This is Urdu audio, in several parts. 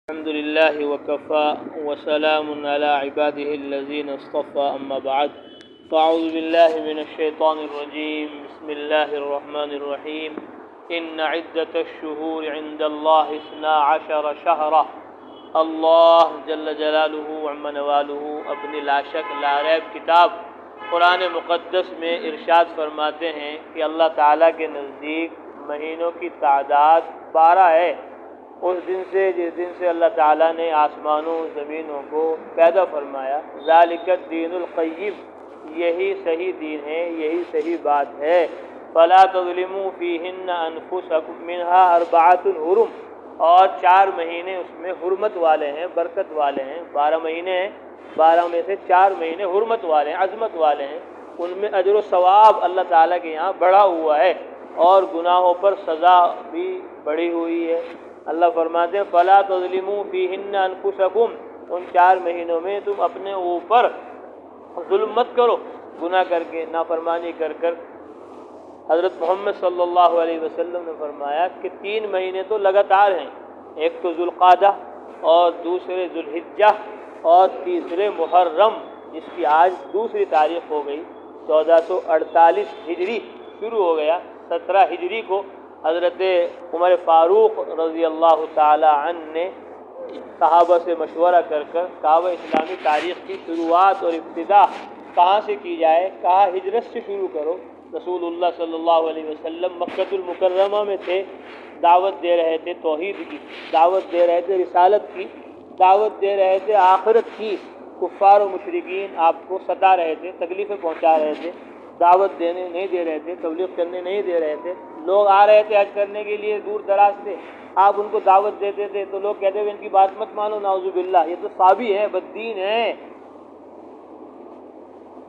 الحمد لله وكفى وسلام على عباده الذين اصطفى أما بعد فأعوذ بالله من الشيطان الرجيم بسم الله الرحمن الرحيم إن عدة الشهور عند الله 12 شهرا اللہ جل جلالہ وعم نوالہ اپنی لا شک لا ریب کتاب قرآن مقدس میں ارشاد فرماتے ہیں کہ اللہ تعالیٰ کے نزدیک مہینوں کی تعداد 12 ہے۔ اس دن سے جس دن سے اللہ تعالیٰ نے آسمانوں زمینوں کو پیدا فرمایا، ذالک الدین القیم، یہی صحیح دین ہے، یہی صحیح بات ہے۔ فلا تظلموا فیہن انفسکم منہا 4 حرم، اور 4 مہینے اس میں حرمت والے ہیں، برکت والے ہیں۔ 12 مہینے ہیں، 12 میں سے 4 مہینے حرمت والے ہیں، عظمت والے ہیں، ان میں اجر و ثواب اللہ تعالیٰ کے یہاں بڑھا ہوا ہے اور گناہوں پر سزا بھی بڑھی ہوئی ہے۔ اللہ فرماتے ہیں فلا تظلموا فیہن انفسکم، ان 4 مہینوں میں تم اپنے اوپر ظلم مت کرو، گناہ کر کے، نافرمانی کر کر۔ حضرت محمد صلی اللہ علیہ وسلم نے فرمایا کہ 3 مہینے تو لگاتار ہیں، ایک تو ذوالقعدہ اور دوسرے ذوالحجہ اور تیسرے محرم، جس کی آج دوسری تاریخ ہو گئی۔ 1448 ہجری شروع ہو گیا، 17 ہجری کو حضرت عمر فاروق رضی اللہ تعالی عنہ نے صحابہ سے مشورہ کر کہا اسلامی تاریخ کی شروعات اور ابتدا کہاں سے کی جائے، کہا ہجرت سے شروع کرو۔ رسول اللہ صلی اللہ علیہ وسلم مکۃ المکرمہ میں تھے، دعوت دے رہے تھے توحید کی، دعوت دے رہے تھے رسالت کی، دعوت دے رہے تھے آخرت کی۔ کفار و مشرکین آپ کو ستا رہے تھے، تکلیفیں پہنچا رہے تھے، دعوت دینے نہیں دے رہے تھے، تبلیغ کرنے نہیں دے رہے تھے۔ لوگ آ رہے تھے حج کرنے کے لیے دور دراز سے، آپ ان کو دعوت دیتے تھے تو لوگ کہتے تھے ان کی بات مت مانو، نعوذ باللہ، یہ تو صابی ہے، بددین ہے،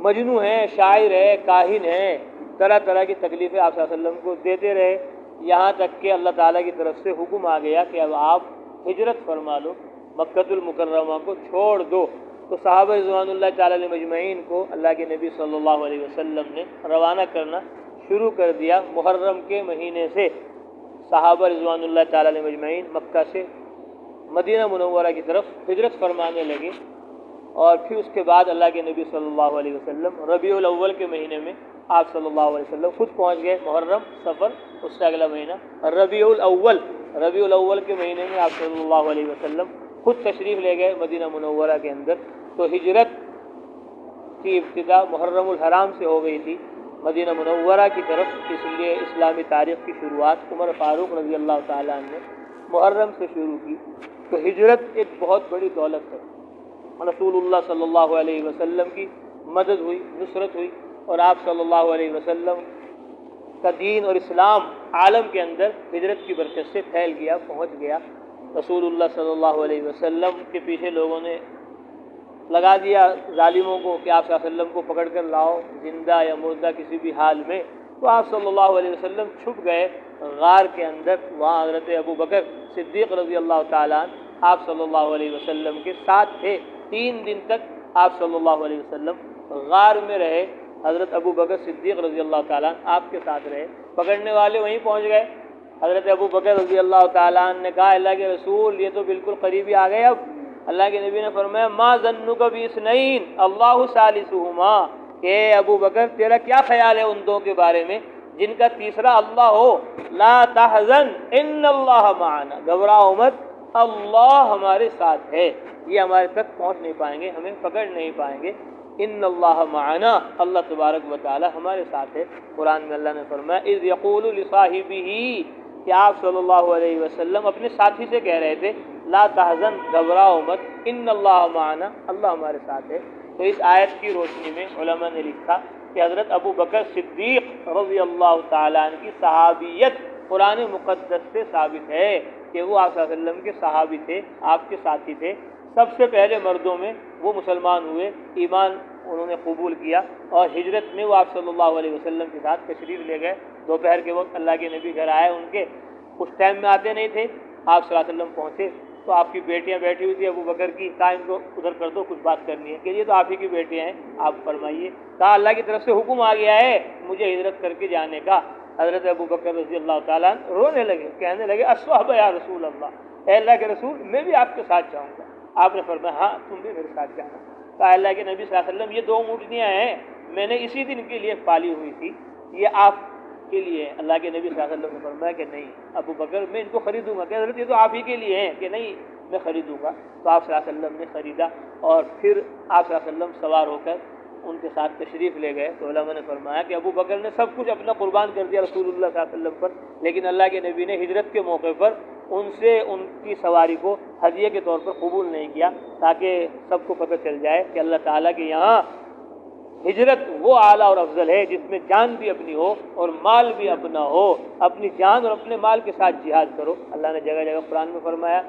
مجنو ہے، شاعر ہے، کاہن ہے۔ طرح طرح کی تکلیفیں آپ صلی اللہ علیہ وسلم کو دیتے رہے، یہاں تک کہ اللہ تعالیٰ کی طرف سے حکم آ گیا کہ اب آپ ہجرت فرما لو، مکۃ المکرمہ کو چھوڑ دو۔ تو صحابہ رضوان اللہ تعالیٰ علیہ مجمعین کو اللہ کے نبی صلی اللہ علیہ وسلم نے روانہ کرنا شروع کر دیا۔ محرم کے مہینے سے صحابہ رضوان اللہ تعالیٰ علیہ مجمعین مکہ سے مدینہ منورہ کی طرف ہجرت فرمانے لگے، اور پھر اس کے بعد اللہ کے نبی صلی اللہ علیہ وسلم ربیع الاول کے مہینے میں آپ صلی اللہ علیہ وسلم خود پہنچ گئے۔ محرم، صفر، اس سے اگلا مہینہ ربیع الاول کے مہینے میں آپ صلی اللہ علیہ وسلم خود تشریف لے گئے مدینہ منورہ کے اندر۔ تو ہجرت کی ابتدا محرم الحرام سے ہو گئی تھی مدینہ منورہ کی طرف، اس لیے اسلامی تاریخ کی شروعات عمر فاروق رضی اللہ تعالیٰ عنہ نے محرم سے شروع کی۔ تو ہجرت ایک بہت بڑی دولت ہے، رسول اللہ صلی اللہ علیہ وسلم کی مدد ہوئی، نصرت ہوئی، اور آپ صلی اللہ علیہ وسلم کا دین اور اسلام عالم کے اندر ہجرت کی برکت سے پھیل گیا، پہنچ گیا۔ رسول اللہ صلی اللہ علیہ وسلم کے پیچھے لوگوں نے لگا دیا ظالموں کو کہ آپ صلی اللہ علیہ وسلم کو پکڑ کر لاؤ، زندہ یا مردہ کسی بھی حال میں۔ تو آپ صلی اللہ علیہ وسلم چھپ گئے غار کے اندر، وہاں حضرت ابو بکر صدیق رضی اللہ تعالیٰ عنہ آپ صلی اللہ علیہ وسلم کے ساتھ تھے۔ 3 دن تک آپ صلی اللہ علیہ وسلم غار میں رہے، حضرت ابو بکر صدیق رضی اللہ تعالیٰ عنہ آپ کے ساتھ رہے۔ پکڑنے والے وہیں پہنچ گئے، حضرت ابو بکر رضی اللہ تعالیٰ عنہ نے کہا اللہ کے رسول یہ تو بالکل قریبی آ گئے۔ اب اللہ کے نبی نے فرمایا ما ظنک باثنین اللہ ثالثہما، کہ ابو بکر تیرا کیا خیال ہے ان 2 کے بارے میں جن کا تیسرا اللہ ہو؟ لا تحزن ان اللہ معنا، گھبراؤ مت، اللہ ہمارے ساتھ ہے، یہ ہمارے تک پہنچ نہیں پائیں گے، ہمیں پکڑ نہیں پائیں گے۔ ان اللہ معنا، اللہ تبارک و تعالی ہمارے ساتھ ہے۔ قرآن میں اللہ نے فرمایا اذ یقول لصاحبہ، کہ آپ صلی اللہ علیہ وسلم اپنے ساتھی سے کہہ رہے تھے لا تحزن، گھبراؤ مت، ان اللہ معنا، اللہ ہمارے ساتھ ہے۔ تو اس آیت کی روشنی میں علماء نے لکھا کہ حضرت ابو بکر صدیق رضی اللہ تعالیٰ عنہ کی صحابیت قرآن مقدس سے ثابت ہے کہ وہ آپ صلی اللہ علیہ وسلم کے صحابی تھے، آپ کے ساتھی تھے۔ سب سے پہلے مردوں میں وہ مسلمان ہوئے، ایمان انہوں نے قبول کیا، اور ہجرت میں وہ آپ صلی اللہ علیہ وسلم کے ساتھ تشریف لے گئے۔ دوپہر کے وقت اللہ کے نبی گھر آئے، ان کے اس ٹائم میں آتے نہیں تھے، آپ صلی اللہ علیہ وسلم پہنچے تو آپ کی بیٹیاں بیٹھی ہوئی تھی ابو بکر کی، کہا ان کو ادھر کر دو، کچھ بات کرنی ہے، کہ یہ تو آپ ہی کی بیٹیاں ہیں، آپ فرمائیے۔ کہا اللہ کی طرف سے حکم آ گیا ہے مجھے ہجرت کر کے جانے کا۔ حضرت ابو بکر رضی اللہ تعالیٰ رونے لگے، کہنے لگے اصحب یا رسول اللہ، اے اللہ کے رسول میں بھی آپ کے ساتھ جاؤں گا۔ آپ نے فرمایا ہاں تم بھی میرے ساتھ جانا۔ کہا اللہ کے نبی صلی اللہ علیہ وسلم یہ 2 اونٹنیاں ہیں میں نے اسی دن کے لیے پالی ہوئی تھی، یہ آپ کے لیے۔ اللہ کے نبی صلی اللہ علیہ وسلم نے فرمایا کہ نہیں ابو بکر میں ان کو خریدوں گا۔ کہ حضرت یہ تو آپ ہی کے لیے ہیں۔ کہ نہیں میں خریدوں گا۔ تو آپ صلی اللہ علیہ وسلم نے خریدا اور پھر آپ صلی اللہ علیہ وسلم سوار ہو کر ان کے ساتھ تشریف لے گئے۔ تو علماء نے فرمایا کہ ابو بکر نے سب کچھ اپنا قربان کر دیا رسول اللہ صلی اللہ علیہ وسلم پر، لیکن اللہ کے نبی نے ہجرت کے موقع پر ان سے ان کی سواری کو ہدیے کے طور پر قبول نہیں کیا، تاکہ سب کو پتہ چل جائے کہ اللہ تعالیٰ کے یہاں ہجرت وہ اعلیٰ اور افضل ہے جس میں جان بھی اپنی ہو اور مال بھی اپنا ہو۔ اپنی جان اور اپنے مال کے ساتھ جہاد کرو۔ اللہ نے جگہ جگہ قرآن میں فرمایا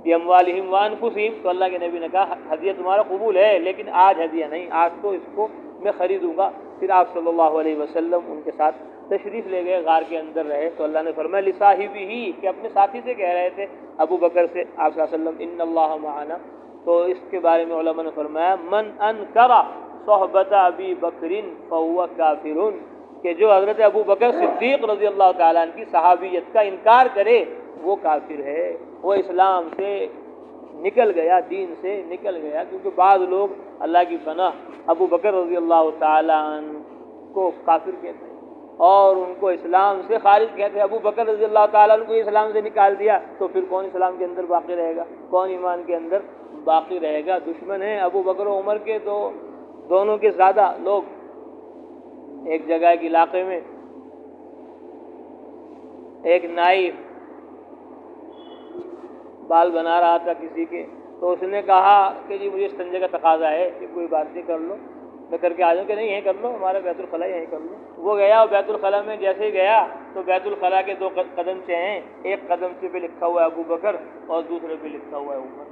بِأَمْوَالِهِمْ وَأَنفُسِهِمْ، تو اللہ کے نبی نے کہا ہدیہ تمہارا قبول ہے لیکن آج ہدیہ نہیں، آج تو اس کو میں خریدوں گا۔ پھر آپ صلی اللہ علیہ وسلم ان کے ساتھ تشریف لے گئے، غار کے اندر رہے۔ تو اللہ نے فرمایا لِصَاحِبِهِ، کہ اپنے ساتھی سے کہہ رہے تھے ابو بکر سے آپ صلی اللہ علیہ وسلم ان اللہ معنا۔ تو اس کے بارے میں علماء نے فرمایا من انکر صحبت ابی بکر فہو کافر، کہ جو حضرت ابو بکر صدیق رضی اللہ تعالیٰ عنہ کی صحابیت کا انکار کرے وہ کافر ہے، وہ اسلام سے نکل گیا، دین سے نکل گیا۔ کیونکہ بعض لوگ اللہ کی پناہ ابو بکر رضی اللہ تعالیٰ عنہ کو کافر کہتے ہیں اور ان کو اسلام سے خارج کہتے ہیں۔ ابو بکر رضی اللہ تعالیٰ عنہ کو اسلام سے نکال دیا تو پھر کون اسلام کے اندر باقی رہے گا، کون ایمان کے اندر باقی رہے گا؟ دشمن ہیں ابو بکر و عمر کے تو دونوں کے زیادہ لوگ۔ ایک جگہ کے علاقے میں ایک نائی بال بنا رہا تھا کسی کے، تو اس نے کہا کہ جی مجھے استنجے کا تقاضا ہے کہ کوئی بات نہیں کر لو، میں کر کے آ جاؤں۔ کہ نہیں یہیں کر لو، ہمارا بیت الخلا یہیں کر لو۔ وہ گیا اور بیت الخلا میں جیسے ہی گیا تو بیت الخلا کے 2 قدمچے ہیں، ایک قدمچے پہ لکھا ہوا ہے ابو بکر اور دوسرے پہ لکھا ہوا ہے عمر۔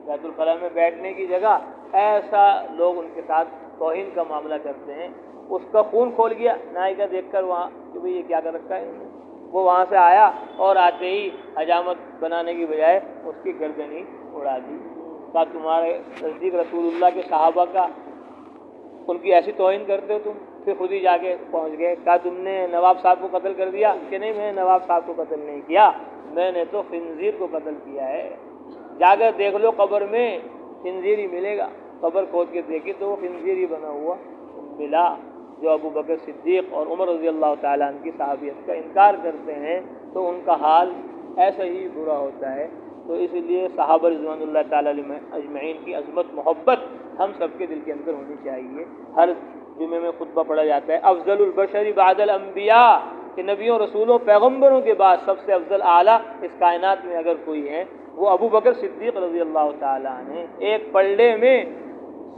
بیت الخلا میں بیٹھنے کی جگہ ایسا لوگ ان کے ساتھ توہین کا معاملہ کرتے ہیں۔ اس کا خون کھول گیا نائی کا دیکھ کر وہاں کہ بھئی یہ کیا کر رکھا ہے انہوں نے۔ وہ وہاں سے آیا اور آتے ہی حجامت بنانے کی بجائے اس کی گردن ہی اڑا دی۔ کہا تمہارے نزدیک رسول اللہ کے صحابہ کا ان کی ایسی توہین کرتے ہو تم؟ پھر خود ہی جا کے پہنچ گئے۔ کہا تم نے نواب صاحب کو قتل کر دیا؟ کہ نہیں میں نے نواب صاحب کو قتل نہیں کیا، میں نے تو خنزیر کو قتل کیا ہے۔ جا کر دیکھ لو قبر میں خنزیر ہی ملے گا۔ قبر کھود کے دیکھی تو وہ خنزیر ہی بنا ہوا ملا۔ جو ابو بکر صدیق اور عمر رضی اللہ تعالیٰ عنہ کی صحابیت کا انکار کرتے ہیں تو ان کا حال ایسا ہی برا ہوتا ہے۔ تو اس لیے صحابہ رضوان اللہ تعالیٰ علیہ اجمعین کی عظمت محبت ہم سب کے دل کے اندر ہونی چاہیے۔ ہر جمعے میں خطبہ پڑھا جاتا ہے افضل البشر بعد الانبیاء، کہ نبیوں رسولوں پیغمبروں کے بعد سب سے افضل اعلیٰ اس کائنات میں اگر کوئی ہے وہ ابو بکر صدیق رضی اللہ تعالیٰ عنہ۔ ایک پلڑے میں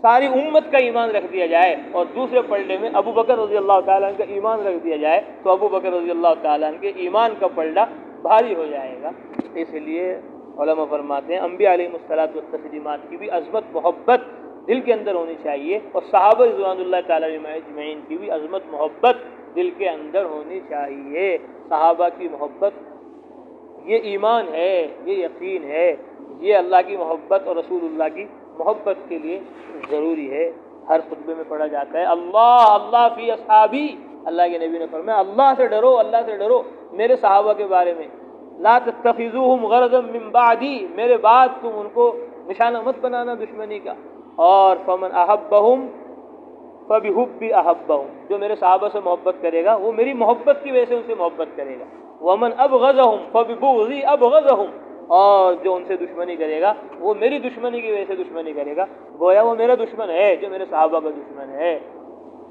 ساری امت کا ایمان رکھ دیا جائے اور دوسرے پلڑے میں ابو بکر رضی اللہ تعالیٰ عنہ کا ایمان رکھ دیا جائے تو ابو بکر رضی اللہ تعالیٰ عنہ کے ایمان کا پلڑا بھاری ہو جائے گا۔ اس لیے علماء فرماتے ہیں انبیاء علیہ الصلوۃ والتسلیمات کی بھی عظمت محبت دل کے اندر ہونی چاہیے اور صحابہ رضوان اللہ تعالیٰ علیہ اجمعین کی بھی عظمت محبت دل کے اندر ہونی چاہیے۔ صحابہ کی محبت یہ ایمان ہے، یہ یقین ہے، یہ اللہ کی محبت اور رسول اللہ کی محبت کے لیے ضروری ہے۔ ہر خطبے میں پڑھا جاتا ہے اللہ اللہ فی اصحابی، اللہ کے نبی نے فرمایا اللہ سے ڈرو، اللہ سے ڈرو میرے صحابہ کے بارے میں۔ لا تتخذوہم غرضا من بعدی، میرے بعد تم ان کو نشانہ مت بنانا دشمنی کا۔ اور فمن احبہم فبحبی احبہم، جو میرے صحابہ سے محبت کرے گا وہ میری محبت کی وجہ سے ان سے محبت کرے گا۔ ومن ابغضہم فببغضی ابغضہم، اور جو ان سے دشمنی کرے گا وہ میری دشمنی کی وجہ سے دشمنی کرے گا، گویا وہ میرا دشمن ہے جو میرے صحابہ کا دشمن ہے۔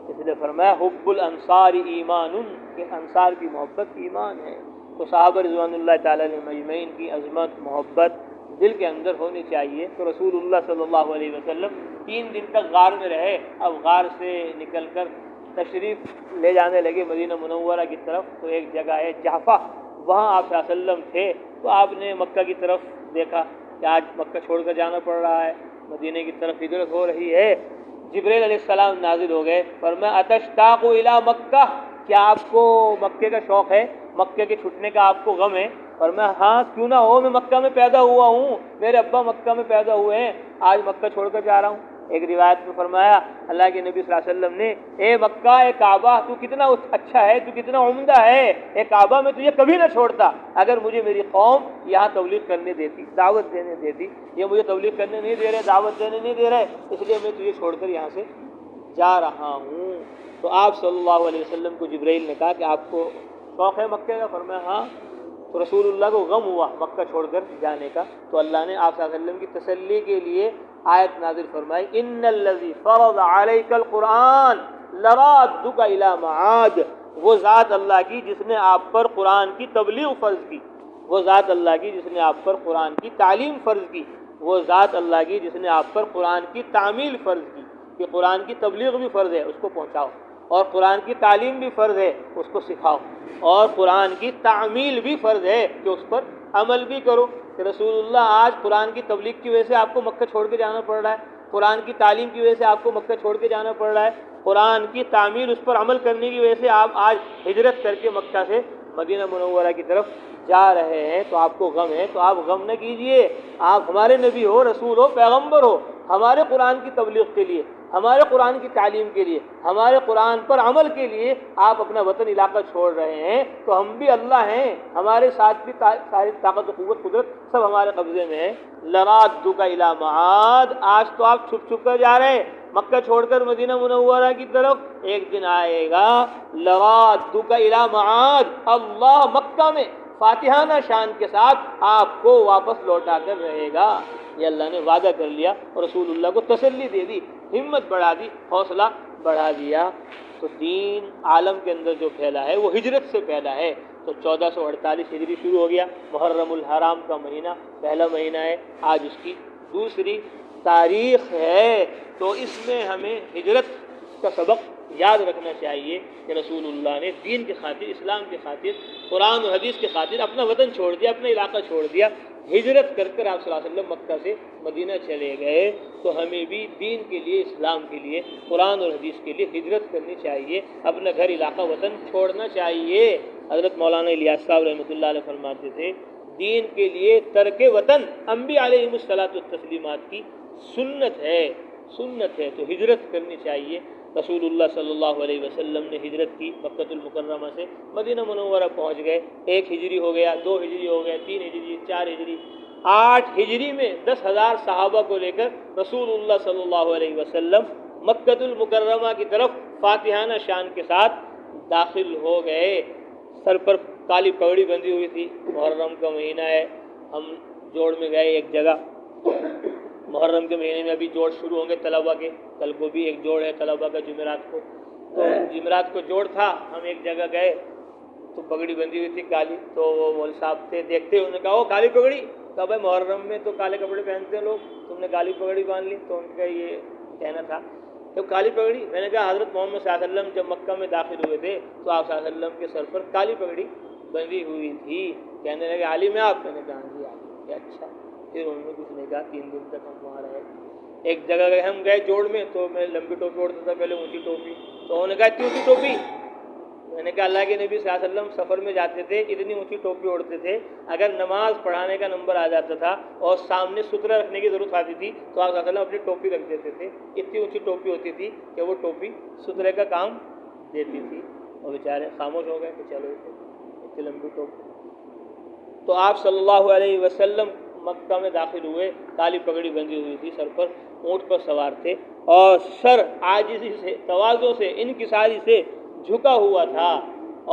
اس لیے فرمایا حب الانصار ایمان، کہ انصار کی محبت ایمان ہے۔ تو صحابہ رضوان اللہ تعالیٰ علیہ اجمعین کی عظمت محبت دل کے اندر ہونی چاہیے۔ تو رسول اللہ صلی اللہ علیہ وسلم 3 دن تک غار میں رہے، اب غار سے نکل کر تشریف لے جانے لگے مدینہ منورہ کی طرف۔ تو ایک جگہ ہے جحفہ، وہاں آپ صلی اللہ علیہ وسلم تھے۔ تو آپ نے مکہ کی طرف دیکھا کہ آج مکہ چھوڑ کر جانا پڑ رہا ہے، مدینہ کی طرف ہجرت ہو رہی ہے۔ جبریل علیہ السلام نازل ہو گئے، فرمایا اتشتاق الی مکہ، کیا آپ کو مکے کا شوق ہے، مکے کے چھٹنے کا آپ کو غم ہے؟ فرمایا ہاں کیوں نہ ہو، میں مکہ میں پیدا ہوا ہوں، میرے ابا مکہ میں پیدا ہوئے ہیں، آج مکہ چھوڑ کر جا رہا ہوں۔ ایک روایت میں فرمایا اللہ کے نبی صلی اللہ علیہ وسلم نے، اے مکہ، اے کعبہ، تو کتنا اچھا ہے، تو کتنا عمدہ ہے، اے کعبہ میں تجھے کبھی نہ چھوڑتا اگر مجھے میری قوم یہاں تبلیغ کرنے دیتی، دعوت دینے دیتی۔ یہ مجھے تبلیغ کرنے نہیں دے رہے، دعوت دینے نہیں دے رہے، اس لیے میں تجھے چھوڑ کر یہاں سے جا رہا ہوں۔ تو آپ صلی اللہ علیہ وسلم کو جبرائیل نے کہا کہ آپ کو شوق ہے مکے کا؟ فرمایا ہاں۔ تو رسول اللہ کو غم ہوا مکہ چھوڑ کر جانے کا، تو اللہ نے آپ صلی اللہ علیہ وسلم کی تسلی کے لیے آیت نازل فرمائی، ان الذی فرض علیک القرآن لرادک الی معاد۔ وہ ذات اللہ کی جس نے آپ پر قرآن کی تبلیغ فرض کی، وہ ذات اللہ کی جس نے آپ پر قرآن کی تعلیم فرض کی، وہ ذات اللہ کی جس نے آپ پر قرآن کی تعمیل فرض کی، کہ قرآن کی تبلیغ بھی فرض ہے، اس کو پہنچاؤ، اور قرآن کی تعلیم بھی فرض ہے، اس کو سکھاؤ، اور قرآن کی تعمیل بھی فرض ہے کہ اس پر عمل بھی کرو۔ کہ رسول اللہ آج قرآن کی تبلیغ کی وجہ سے آپ کو مکہ چھوڑ کے جانا پڑ رہا ہے، قرآن کی تعلیم کی وجہ سے آپ کو مکہ چھوڑ کے جانا پڑ رہا ہے، قرآن کی تعمیل، اس پر عمل کرنے کی وجہ سے آپ آج ہجرت کر کے مکہ سے مدینہ منورہ کی طرف جا رہے ہیں، تو آپ کو غم ہے، تو آپ غم نہ کیجئے۔ آپ ہمارے نبی ہو، رسول ہو، پیغمبر ہو، ہمارے قرآن کی تبلیغ کے لیے، ہمارے قرآن کی تعلیم کے لیے، ہمارے قرآن پر عمل کے لیے آپ اپنا وطن علاقہ چھوڑ رہے ہیں، تو ہم بھی اللہ ہیں، ہمارے ساتھ بھی ساری طاقت و قوت قدرت سب ہمارے قبضے میں ہے۔ لرادک الی معاد، آج تو آپ چھپ چھپ کر جا رہے ہیں مکہ چھوڑ کر مدینہ منورہ کی طرف، ایک دن آئے گا لرادک الی معاد، اللہ مکہ میں فاتحانہ شان کے ساتھ آپ کو واپس لوٹا کر رہے گا۔ یہ اللہ نے وعدہ کر لیا اور رسول اللہ کو تسلی دے دی، ہمت بڑھا دی، حوصلہ بڑھا دیا۔ تو دین عالم کے اندر جو پھیلا ہے وہ ہجرت سے پھیلا ہے۔ تو 1448 ہجری شروع ہو گیا، محرم الحرام کا مہینہ پہلا مہینہ ہے، آج اس کی دوسری تاریخ ہے۔ تو اس میں ہمیں ہجرت کا سبق یاد رکھنا چاہیے کہ رسول اللہ نے دین کی خاطر، اسلام کی خاطر، قرآن و حدیث کی خاطر اپنا وطن چھوڑ دیا، اپنا علاقہ چھوڑ دیا، ہجرت کر کر آپ صلی اللہ علیہ وسلم مکہ سے مدینہ چلے گئے۔ تو ہمیں بھی دین کے لیے، اسلام کے لیے، قرآن اور حدیث کے لیے ہجرت کرنی چاہیے، اپنا گھر، علاقہ، وطن چھوڑنا چاہیے۔ حضرت مولانا الیاس صاحب رحمۃ اللہ علیہ فرماتے تھے، دین کے لیے ترک وطن انبیاء علیہم الصلاۃ والتسلیمات کی سنت ہے، سنت ہے، تو ہجرت کرنی چاہیے۔ رسول اللہ صلی اللہ علیہ وسلم نے ہجرت کی، مکہ المکرمہ سے مدینہ منورہ پہنچ گئے، 1 ہجری ہو گیا، 2 ہجری ہو گیا، 3 ہجری، 4 ہجری، 8 ہجری میں 10,000 صحابہ کو لے کر رسول اللہ صلی اللہ علیہ وسلم مکہ المکرمہ کی طرف فاتحانہ شان کے ساتھ داخل ہو گئے۔ سر پر کالی پگڑی بندھی ہوئی تھی، محرم کا مہینہ ہے، ہم جوڑ میں گئے ایک جگہ، محرم کے مہینے میں ابھی جوڑ شروع ہوں گے طلبہ کے، کل کو بھی ایک جوڑ ہے طلبہ کا جمعرات کو، تو جمعرات کو جوڑ تھا، ہم ایک جگہ گئے تو پگڑی بندھی ہوئی تھی کالی، تو وہ مول صاحب تھے، دیکھتے انہوں نے کہا وہ کالی پگڑی، کہا بھائی محرم میں تو کالے کپڑے پہنتے ہیں لوگ، تم نے کالی پگڑی باندھ لی، تو ان کا یہ کہنا تھا کہ کالی پگڑی، میں نے کہا حضرت محمد صلی اللہ علیہ وسلم جب مکہ میں داخل ہوئے تھے تو آپ صلی اللہ علیہ وسلم کے سر پر کالی پگڑی بندھی ہوئی تھی، کہنے لگے عالم ہے آپ؟ میں نے کہا جی عالم ہے۔ اچھا، پھر انہوں نے کچھ نہیں کہا، 3 دن تک ہم وہاں رہے۔ ایک جگہ گئے، ہم گئے جوڑ میں، تو میں لمبی ٹوپی اوڑھتا تھا پہلے، اونچی ٹوپی، تو انہوں نے کہا اتنی اونچی ٹوپی؟ میں نے کہا اللہ کے نبی صلی اللہ علیہ وسلم سفر میں جاتے تھے، اتنی اونچی ٹوپی اوڑھتے تھے، اگر نماز پڑھانے کا نمبر آ جاتا تھا اور سامنے سترہ رکھنے کی ضرورت آتی تھی تو آپ صلی اللہ علیہ وسلم اپنی ٹوپی رکھ دیتے تھے، اتنی اونچی ٹوپی ہوتی تھی کہ وہ ٹوپی سترے کا کام دیتی تھی، اور بیچارے خاموش ہو گئے کہ چلو اتنی لمبی ٹوپی۔ تو آپ صلی اللہ علیہ وسلم مکہ میں داخل ہوئے، کالی پگڑی بندھی ہوئی تھی، سر پر اونٹ پر سوار تھے، اور سر عاجزی سے، تواضع سے، انکساری سے جھکا ہوا تھا،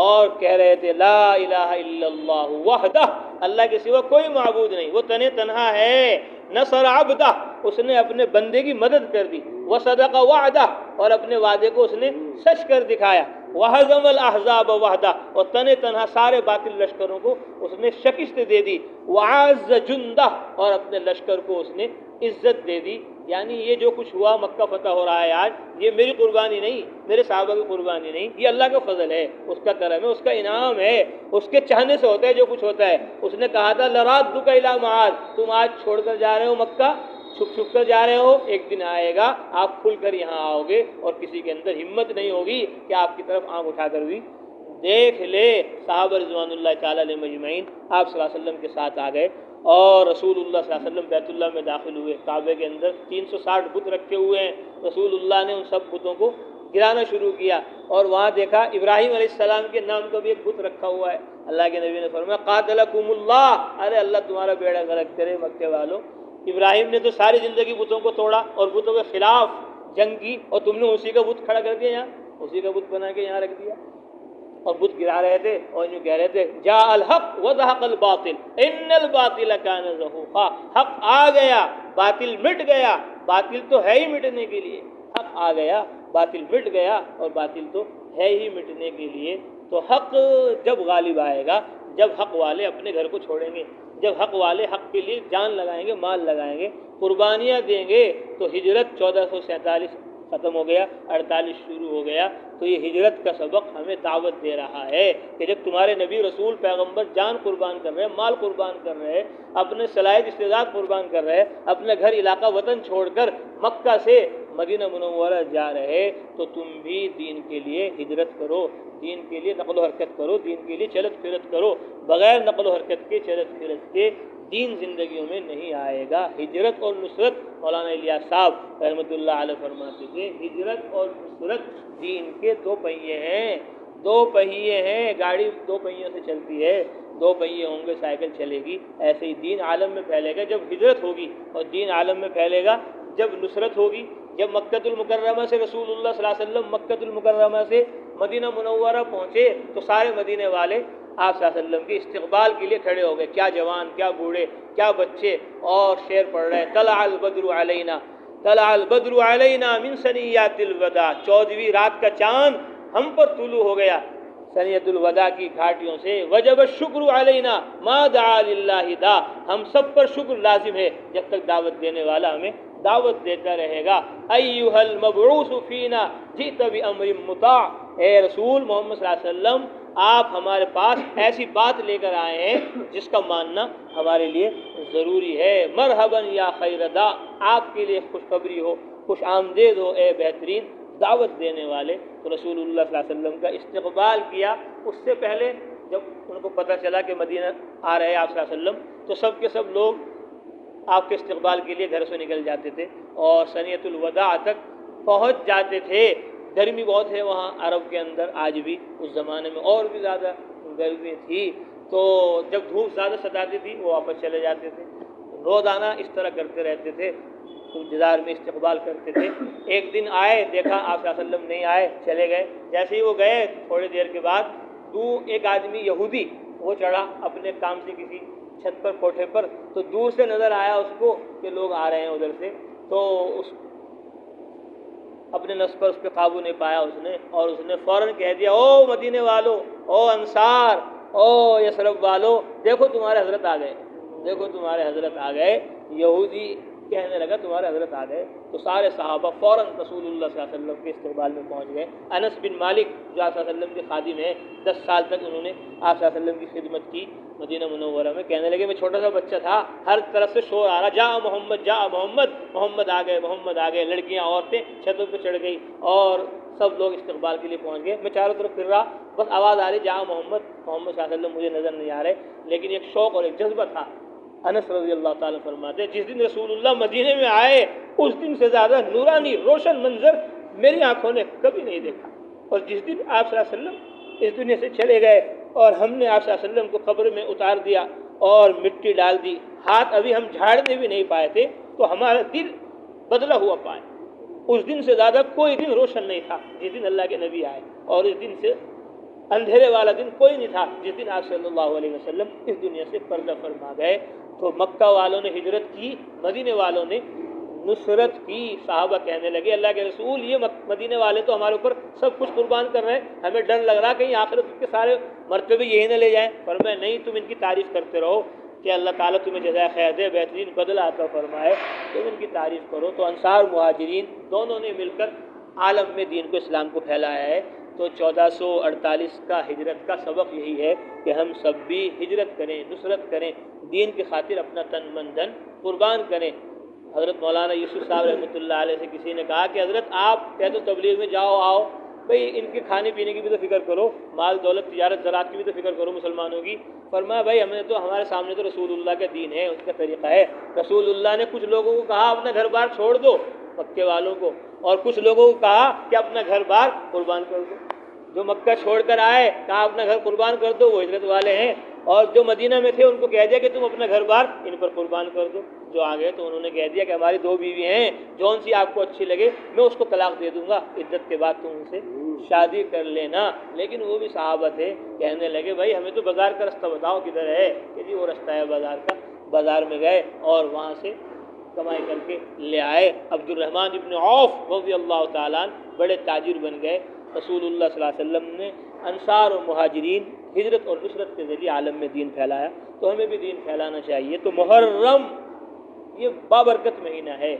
اور کہہ رہے تھے لا الہ الا اللہ وحدہ، اللہ کے سوا کوئی معبود نہیں، وہ تنہا ہے، نصر عبدہ، اس نے اپنے بندے کی مدد کر دی، وصدق وعدہ، اور اپنے وعدے کو اس نے سچ کر دکھایا، وہزم الاحزاب وحدہ، اور تنہا سارے باطل لشکروں کو اس نے شکست دے دی، وعز جندہ، اور اپنے لشکر کو اس نے عزت دے دی۔ یعنی یہ جو کچھ ہوا، مکہ فتح ہو رہا ہے آج، یہ میری قربانی نہیں، میرے صحابہ کی قربانی نہیں، یہ اللہ کا فضل ہے، اس کا کرم ہے، اس کا انعام ہے، اس کے چاہنے سے ہوتا ہے جو کچھ ہوتا ہے۔ اس نے کہا تھا لرادک الی معاد، تم آج چھوڑ کر جا رہے ہو مکہ، چھپ چھپ کر جا رہے ہو، ایک دن آئے گا آپ کھل کر یہاں آؤ گے، اور کسی کے اندر ہمت نہیں ہوگی کہ آپ کی طرف آنکھ اٹھا کر بھی دیکھ لے۔ صحابہ رضوان اللہ تعالی علیہ مجمعین آپ صلی اللہ علیہ وسلم کے ساتھ آ گئے، اور رسول اللہ صلی اللہ علیہ وسلم بیت اللہ میں داخل ہوئے، کعبے کے اندر 360 بت رکھے ہوئے ہیں، رسول اللہ نے ان سب بتوں کو گرانا شروع کیا، اور وہاں دیکھا ابراہیم علیہ السلام کے نام کا بھی ایک بت رکھا ہوا ہے۔ اللہ کے نبی نے فرمایا قاتلکم اللہ، ارے اللہ تمہارا بیڑا غرق کرے مکے والوں، ابراہیم نے تو ساری زندگی بتوں کو توڑا اور بتوں کے خلاف جنگ کی، اور تم نے اسی کا بت کھڑا کر دیا، یہاں اسی کا بت بنا کے یہاں رکھ دیا، اور بت گرا رہے تھے اور یوں کہہ رہے تھے جاء الحق وزهق الباطل ان الباطل كان زهوقا، حق آ گیا باطل مٹ گیا، باطل تو ہے ہی مٹنے کے لیے، حق آ گیا باطل مٹ گیا، اور باطل تو ہے ہی مٹنے کے لیے۔ تو حق جب غالب آئے گا، جب حق والے اپنے گھر کو چھوڑیں گے، جب حق والے حق کے لیے جان لگائیں گے، مال لگائیں گے، قربانیاں دیں گے، تو ہجرت 1447 ختم ہو گیا، 48 شروع ہو گیا۔ تو یہ ہجرت کا سبق ہمیں دعوت دے رہا ہے کہ جب تمہارے نبی رسول پیغمبر جان قربان کر رہے ہیں، مال قربان کر رہے ہیں، اپنے صلاحیت استعداد قربان کر رہے ہیں، اپنے گھر علاقہ وطن چھوڑ کر مکہ سے مدینہ منورہ جا رہے، تو تم بھی دین کے لیے ہجرت کرو، دین کے لیے نقل و حرکت کرو، دین کے لیے چلت پھرت کرو۔ بغیر نقل و حرکت کے، چلت پھرت کے دین زندگیوں میں نہیں آئے گا۔ ہجرت اور نصرت، مولانا الیاس صاحب رحمۃ اللہ علیہ فرماتے تھے، ہجرت اور نصرت دین کے دو پہیے ہیں، دو پہیے ہیں، گاڑی دو پہیوں سے چلتی ہے، دو پہیے ہوں گے سائیکل چلے گی، ایسے ہی دین عالم میں پھیلے گا جب ہجرت ہوگی، اور دین عالم میں پھیلے گا جب نصرت ہوگی۔ جب مکۃ المکرمہ سے رسول اللہ صلی اللہ علیہ وسلم مکۃ المکرمہ سے مدینہ منورہ پہنچے، تو سارے مدینے والے آپ صلی اللہ علیہ وسلم کے استقبال کے لیے کھڑے ہو گئے، کیا جوان، کیا بوڑھے، کیا بچے، اور شعر پڑھ رہے ہیں طلع البدر علینا، طلع البدر علینا من ثنیات الوداع، 14ویں رات کا چاند ہم پر طلوع ہو گیا ثنیۃ الوداع کی گھاٹیوں سے، وجب الشکر علینا ما دعا للہ دا، ہم سب پر شکر لازم ہے جب تک دعوت دینے والا ہمیں دعوت دیتا رہے گا۔ ایھا المبعوث فینا جئت بامر مطاع، اے رسول محمد صلی اللہ علیہ وسلم آپ ہمارے پاس ایسی بات لے کر آئے ہیں جس کا ماننا ہمارے لیے ضروری ہے۔ مرحبا یا خیر دا، آپ کے لیے خوشخبری ہو، خوش آمدید ہو اے بہترین دعوت دینے والے۔ تو رسول اللہ صلی اللہ علیہ وسلم کا استقبال کیا۔ اس سے پہلے جب ان کو پتہ چلا کہ مدینہ آ رہے ہیں آپ صلی اللہ علیہ وسلم، تو سب کے سب لوگ آپ کے استقبال کے لیے گھر سے نکل جاتے تھے اور ثنیۃ الوداع تک پہنچ جاتے تھے۔ گرمی بہت ہے وہاں عرب کے اندر آج بھی، اس زمانے میں اور بھی زیادہ گرمی تھی، تو جب دھوپ زیادہ ستاتی تھی وہ واپس چلے جاتے تھے، روزانہ اس طرح کرتے رہتے تھے، انتظار میں استقبال کرتے تھے۔ ایک دن آئے، دیکھا آپ صلی اللہ علیہ وسلم نہیں آئے، چلے گئے۔ جیسے ہی وہ گئے تھوڑی دیر کے بعد ایک آدمی یہودی وہ چڑھا اپنے کام سے کسی چھت پر، کوٹھے پر، تو دور سے نظر آیا اس کو کہ لوگ آ رہے ہیں ادھر سے، تو اس اپنے نفس پر اس پہ قابو نہیں پایا اس نے، اور اس نے فوراً کہہ دیا او مدینے والو، او انصار، او یثرب والو، دیکھو تمہارے حضرت آ گئے، دیکھو تمہارے حضرت آ گئے۔ یہودی کہنے لگا تمہارے حضرت آ گئے، تو سارے صحابہ فوراً رسول اللہ صلی اللہ علیہ وسلم کے استقبال میں پہنچ گئے۔ انس بن مالک جو آپ صلی اللہ علیہ وسلم کے خادم ہیں، 10 سال تک انہوں نے آپ صلی اللہ علیہ وسلم کی خدمت کی مدینہ منورہ میں، کہنے لگے میں چھوٹا سا بچہ تھا، ہر طرف سے شور آ رہا جا محمد، جا محمد، محمد آ گئے، محمد آ گئے، لڑکیاں عورتیں چھتوں پہ چڑھ گئی اور سب لوگ استقبال کے لیے پہنچ گئے۔ میں چاروں طرف پھر رہا، بس آواز آ رہی جا محمد، محمد صلی اللہ علیہ وسلم مجھے نظر نہیں آ رہے، لیکن ایک شوق اور ایک جذبہ تھا۔ انس رضی اللہ تعالیٰ فرماتے ہیں جس دن رسول اللہ مدینے میں آئے اس دن سے زیادہ نورانی روشن منظر میری آنکھوں نے کبھی نہیں دیکھا، اور جس دن آپ صلی اللہ علیہ وسلم اس دنیا سے چلے گئے اور ہم نے آپ صلی اللہ علیہ وسلم کو قبر میں اتار دیا اور مٹی ڈال دی، ہاتھ ابھی ہم جھاڑنے بھی نہیں پائے تھے، تو ہمارا دل بدلا ہوا پائے۔ اس دن سے زیادہ کوئی دن روشن نہیں تھا جس دن اللہ کے نبی آئے، اور اس دن سے اندھیرے والا دن کوئی نہیں تھا جس دن آپ صلی اللہ علیہ وسلم اس دنیا سے پردہ فرما گئے۔ تو مکہ والوں نے ہجرت کی، مدینے والوں نے نصرت کی۔ صحابہ کہنے لگے اللہ کے رسول یہ مدینے والے تو ہمارے اوپر سب کچھ قربان کر رہے ہیں، ہمیں ڈر لگ رہا کہیں آخرت کے سارے مرتبے یہی نہ لے جائیں۔ فرمایا نہیں، تم ان کی تعریف کرتے رہو کہ اللہ تعالیٰ تمہیں جزائے خیر دے، بہترین بدلہ عطا فرمائے، تم ان کی تعریف کرو۔ تو انصار مہاجرین دونوں نے مل کر عالم میں دین کو، اسلام کو پھیلایا ہے۔ تو 1448 کا ہجرت کا سبق یہی ہے کہ ہم سب بھی ہجرت کریں، نصرت کریں، دین کی خاطر اپنا تن من دھن قربان کریں۔ حضرت مولانا یوسف صاحب رحمۃ اللہ علیہ سے کسی نے کہا کہ حضرت آپ کہتے تو تبلیغ میں جاؤ آؤ، بھئی ان کے کھانے پینے کی بھی تو فکر کرو، مال دولت تجارت زراعت کی بھی تو فکر کرو مسلمانوں کی۔ فرمایا بھائی ہمارے سامنے تو رسول اللہ کا دین ہے، اس کا طریقہ ہے۔ رسول اللہ نے کچھ لوگوں کو کہا اپنا گھر بار چھوڑ دو مکے والوں کو، اور کچھ لوگوں کو کہا کہ اپنا گھر بار قربان کر دو۔ جو مکہ چھوڑ کر آئے کہا اپنا گھر قربان کر دو، وہ ہجرت والے ہیں، اور جو مدینہ میں تھے ان کو کہہ دیا کہ تم اپنا گھر بار ان پر قربان کر دو۔ جو آ گئے تو انہوں نے کہہ دیا کہ ہماری 2 بیوی ہیں، جون سی آپ کو اچھی لگے میں اس کو طلاق دے دوں گا، عدت کے بعد تم ان سے شادی کر لینا۔ لیکن وہ بھی صحابہ تھے، کہنے لگے بھائی ہمیں تو بازار کا رستہ بتاؤ کدھر ہے، کہ جی وہ رستہ ہے بازار کا۔ بازار میں گئے اور وہاں سے کمائی کر کے لے آئے۔ عبد الرحمن ابن عوف رضی اللہ تعالیٰ عنہ بڑے تاجر بن گئے۔ رسول اللہ صلی اللہ علیہ وسلم نے انصار اور مہاجرین ہجرت اور نصرت کے ذریعے عالم میں دین پھیلایا، تو ہمیں بھی دین پھیلانا چاہیے۔ تو محرم یہ بابرکت مہینہ ہے۔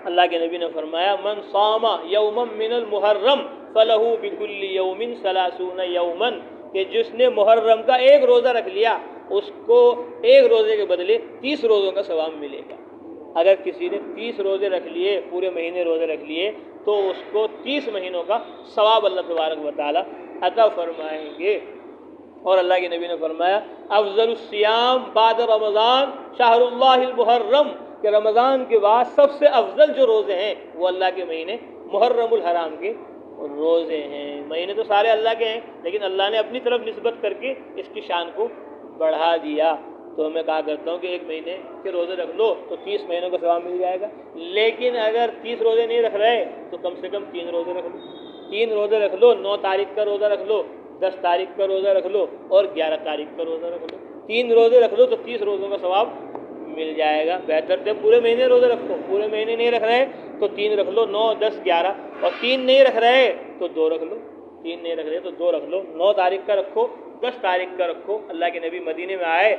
اللہ کے نبی نے فرمایا من صام یوما من المحرم فلہ بکل یوم 30 یوما، کہ جس نے محرم کا ایک روزہ رکھ لیا اس کو ایک روزے کے بدلے 30 روزوں کا ثواب ملے گا۔ اگر کسی نے 30 روزے رکھ لیے، پورے مہینے روزے رکھ لیے، تو اس کو 30 مہینوں کا ثواب اللہ تبارک و تعالی عطا فرمائیں گے۔ اور اللہ کے نبی نے فرمایا افضل الصیام بعد رمضان شہر اللہ المحرم، کہ رمضان کے بعد سب سے افضل جو روزے ہیں وہ اللہ کے مہینے محرم الحرام کے روزے ہیں۔ مہینے تو سارے اللہ کے ہیں، لیکن اللہ نے اپنی طرف نسبت کر کے اس کی شان کو بڑھا دیا۔ تو میں کہا کرتا ہوں کہ ایک مہینے کے روزے رکھ لو تو 30 مہینوں کا ثواب مل جائے گا، لیکن اگر 30 روزے نہیں رکھ رہے تو کم سے کم 3 روزے رکھ لو۔ 3 روزے رکھ لو، 9 تاریخ کا روزہ رکھ لو، 10 تاریخ کا روزہ رکھ لو اور 11 تاریخ کا روزہ رکھ لو۔ 3 روزے رکھ لو تو 30 روزوں کا ثواب مل جائے گا۔ بہتر ہے پورے مہینے روزے رکھو، پورے مہینے نہیں رکھ رہے تو 3 رکھ لو، 9 10 11، اور 3 نہیں رکھ رہے تو 2 رکھ لو، 3 نہیں رکھ رہے تو 2 رکھ لو۔ 9 تاریخ کا رکھو، 10 تاریخ کا رکھو۔ اللہ کے نبی مدینے میں آئے،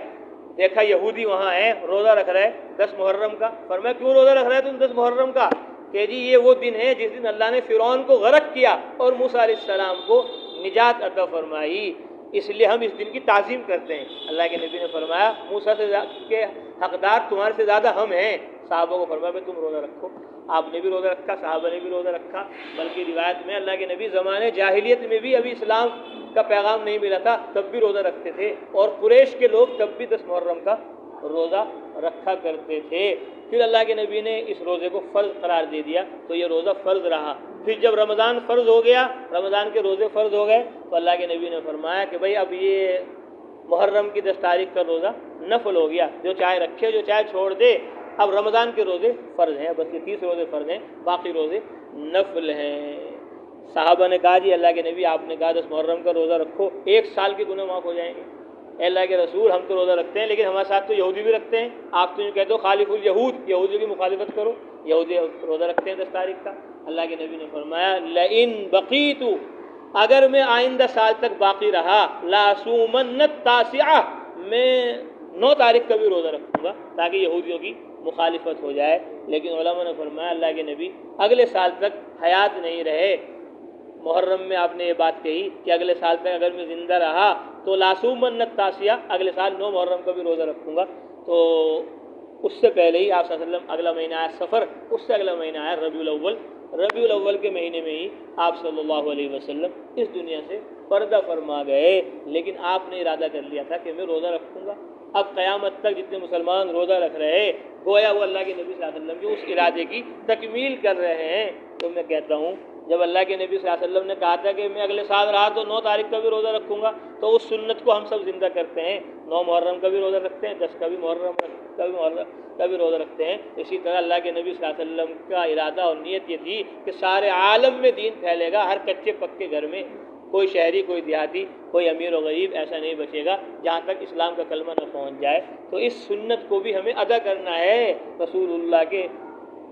دیکھا یہودی وہاں ہیں روزہ رکھ رہے 10 محرم کا۔ فرمایا کیوں روزہ رکھ رہے تم 10 محرم کا؟ کہ جی یہ وہ دن ہے جس دن اللہ نے فرعون کو غرق کیا اور موسیٰ علیہ السلام کو نجات عطا فرمائی، اس لیے ہم اس دن کی تعظیم کرتے ہیں۔ اللہ کے نبی نے فرمایا موسیٰ کے حقدار تمہارے سے زیادہ ہم ہیں۔ صحابہ کو فرمایا کہ تم روزہ رکھو۔ آپ نے بھی روزہ رکھا، صحابہ نے بھی روزہ رکھا، بلکہ روایت میں اللہ کے نبی زمانے جاہلیت میں بھی ابھی اسلام کا پیغام نہیں ملا تھا تب بھی روزہ رکھتے تھے، اور قریش کے لوگ تب بھی 10 محرم کا روزہ رکھا کرتے تھے۔ پھر اللہ کے نبی نے اس روزے کو فرض قرار دے دیا تو یہ روزہ فرض رہا۔ پھر جب رمضان فرض ہو گیا، رمضان کے روزے فرض ہو گئے، تو اللہ کے نبی نے فرمایا کہ بھئی اب یہ محرم کی 10 تاریخ کا روزہ نفل ہو گیا، جو چاہے رکھے جو چاہے چھوڑ دے، اب رمضان کے روزے فرض ہیں، بس یہ 30 روزے فرض ہیں، باقی روزے نفل ہیں۔ صحابہ نے کہا جی اللہ کے نبی آپ نے کہا 10 محرم کا روزہ رکھو، 1 سال کے گناہ معاف ہو جائیں گے۔ اے اللہ کے رسول ہم تو روزہ رکھتے ہیں لیکن ہمارے ساتھ تو یہودی بھی رکھتے ہیں، آپ تو یوں کہتے ہو خالف الیہود، یہودیوں کی مخالفت کرو۔ یہودی روزہ رکھتے ہیں 10 تاریخ کا۔ اللہ کے نبی نے فرمایا لئن بقیت، اگر میں آئندہ سال تک باقی رہا، لاسومن التاسعہ، میں 9 تاریخ کا بھی روزہ رکھوں گا تاکہ یہودیوں کی مخالفت ہو جائے۔ لیکن علماء نے فرمایا اللہ کے نبی اگلے سال تک حیات نہیں رہے، محرم میں آپ نے یہ بات کہی کہ اگلے سال تک اگر میں زندہ رہا تو لاسومن التاسعہ، اگلے سال 9 محرم کا بھی روزہ رکھوں گا۔ تو اس سے پہلے ہی آپ صلی اللہ علیہ وسلم اگلا مہینہ آیا صفر، اس سے اگلا مہینہ آیا ربیع الاول۔ ربیع الاول کے مہینے میں ہی آپ صلی اللہ علیہ وسلم اس دنیا سے پردہ فرما گئے، لیکن آپ نے ارادہ کر لیا تھا کہ میں روزہ رکھوں گا۔ اب قیامت تک جتنے مسلمان روزہ رکھ رہے گویا وہ اللہ کے نبی صلی اللہ علیہ وسلم کے اس ارادے کی تکمیل کر رہے ہیں۔ تو میں کہتا ہوں جب اللہ کے نبی صلی اللہ علیہ وسلم نے کہا تھا کہ میں اگلے سال رہا تو 9 تاریخ کا بھی روزہ رکھوں گا، تو اس سنت کو ہم سب زندہ کرتے ہیں، 9 محرم کا بھی روزہ رکھتے ہیں، 10 کا بھی محرم کا بھی روزہ رکھتے ہیں۔ اسی طرح اللہ کے نبی صلی اللہ علیہ وسلم کا ارادہ اور نیت یہ تھی کہ سارے عالم میں دین پھیلے گا، ہر کچے پکے گھر میں کوئی شہری کوئی دیہاتی کوئی امیر و غریب ایسا نہیں بچے گا جہاں تک اسلام کا کلمہ نہ پہنچ جائے۔ تو اس سنت کو بھی ہمیں ادا کرنا ہے، رسول اللہ کے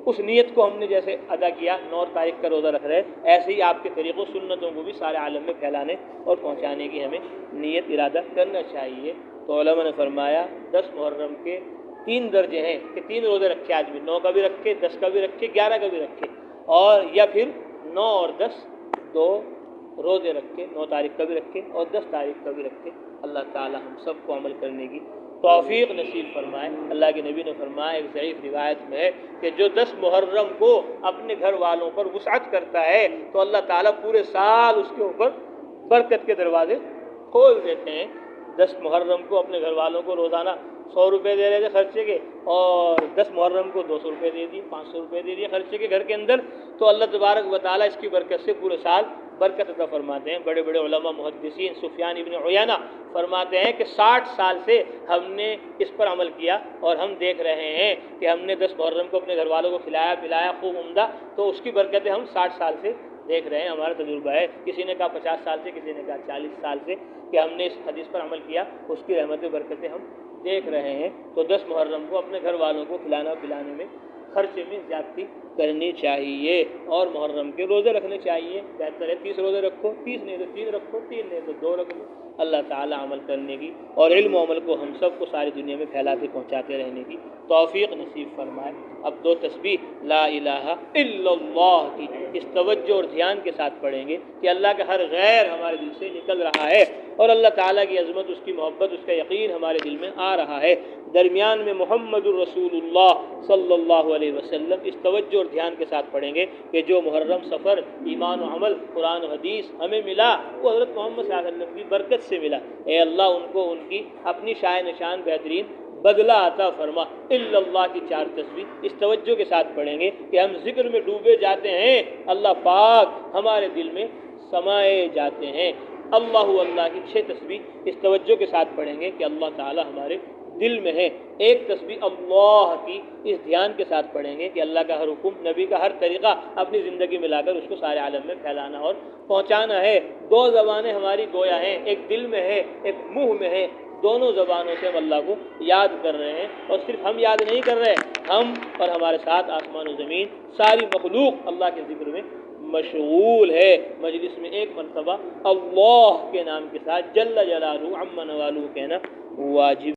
اس نیت کو ہم نے جیسے ادا کیا 9 تاریخ کا روزہ رکھ رہے، ایسے ہی آپ کے طریقوں سنتوں کو بھی سارے عالم میں پھیلانے اور پہنچانے کی ہمیں نیت ارادہ کرنا چاہیے۔ تو علماء نے فرمایا 10 محرم کے 3 درجے ہیں کہ 3 روزے رکھے آدمی، 9 کا بھی رکھے، 10 کا بھی رکھے، 11 کا بھی رکھے، اور یا پھر 9 اور 10 2 روزے رکھے، 9 تاریخ کا بھی رکھے اور 10 تاریخ کا بھی رکھے۔ اللہ تعالی ہم سب کو عمل کرنے کی توفیق نصیب فرمائے۔ اللہ کے نبی نے فرمایا، ایک ضعیف روایت میں ہے کہ جو 10 محرم کو اپنے گھر والوں پر وسعت کرتا ہے تو اللہ تعالیٰ پورے سال اس کے اوپر برکت کے دروازے کھول دیتے ہیں۔ 10 محرم کو اپنے گھر والوں کو روزانہ 100 روپے دے رہے تھے خرچے کے، اور 10 محرم کو 200 روپے دے دیے، 500 روپے دے دیے خرچے کے گھر کے اندر، تو اللہ تبارک و تعالیٰ اس کی برکت سے پورے سال برکت عطا فرماتے ہیں۔ بڑے بڑے علماء محدثین سفیان ابن عیینہ فرماتے ہیں کہ 60 سال سے ہم نے اس پر عمل کیا اور ہم دیکھ رہے ہیں کہ ہم نے 10 محرم کو اپنے گھر والوں کو کھلایا پلایا خوب عمدہ، تو اس کی برکتیں ہم 60 سال سے دیکھ رہے ہیں، ہمارا تجربہ ہے۔ کسی نے کہا 50 سال سے، کسی نے کہا 40 سال سے کہ ہم نے اس حدیث پر عمل کیا، اس کی رحمت و برکتیں ہم دیکھ رہے ہیں۔ تو 10 محرم کو اپنے گھر والوں کو کھلانا پلانے میں خرچے میں زیادتی کرنی چاہیے، اور محرم کے روزے رکھنے چاہیے۔ بہتر ہے 30 روزے رکھو، 30 نہیں تو 3 رکھو، 3 نہیں تو 2 رکھ لو۔ اللہ تعالیٰ عمل کرنے کی اور علم و عمل کو ہم سب کو ساری دنیا میں پھیلاتے پہنچاتے رہنے کی توفیق نصیب فرمائے۔ اب 2 تسبیح لا الہ الا اللہ کی اس توجہ اور دھیان کے ساتھ پڑھیں گے کہ اللہ کا ہر غیر ہمارے دل سے نکل رہا ہے، اور اللہ تعالیٰ کی عظمت، اس کی محبت، اس کا یقین ہمارے دل میں آ رہا ہے۔ درمیان میں محمد الرسول اللہ صلی اللہ علیہ وسلم اس توجہ اور دھیان کے ساتھ پڑھیں گے کہ جو محرم سفر ایمان و عمل قرآن و حدیث ہمیں ملا وہ حضرت محمد صلی اللہ علیہ وسلم کی برکت سے ملا۔ اے اللہ ان کو ان کی اپنی شائع نشان بہترین بدلہ عطا فرما۔ الا اللہ کی 4 تسبیح اس توجہ کے ساتھ پڑھیں گے کہ ہم ذکر میں ڈوبے جاتے ہیں، اللہ پاک ہمارے دل میں سمائے جاتے ہیں۔ اللہ اللہ کی 6 تسبیح اس توجہ کے ساتھ پڑھیں گے کہ اللہ تعالی ہمارے دل میں ہے۔ 1 تسبیح اللہ کی اس دھیان کے ساتھ پڑھیں گے کہ اللہ کا ہر حکم، نبی کا ہر طریقہ اپنی زندگی میں لا کر اس کو سارے عالم میں پھیلانا اور پہنچانا ہے۔ 2 زبانیں ہماری گویا ہیں، ایک دل میں ہے، ایک منہ میں ہے، دونوں زبانوں سے ہم اللہ کو یاد کر رہے ہیں، اور صرف ہم یاد نہیں کر رہے، ہم اور ہمارے ساتھ آسمان و زمین ساری مخلوق اللہ کے ذکر میں مشغول ہے۔ مجلس میں 1 مرتبہ اللہ کے نام کے ساتھ جل جلالہ عم نوالہ کہنا واجب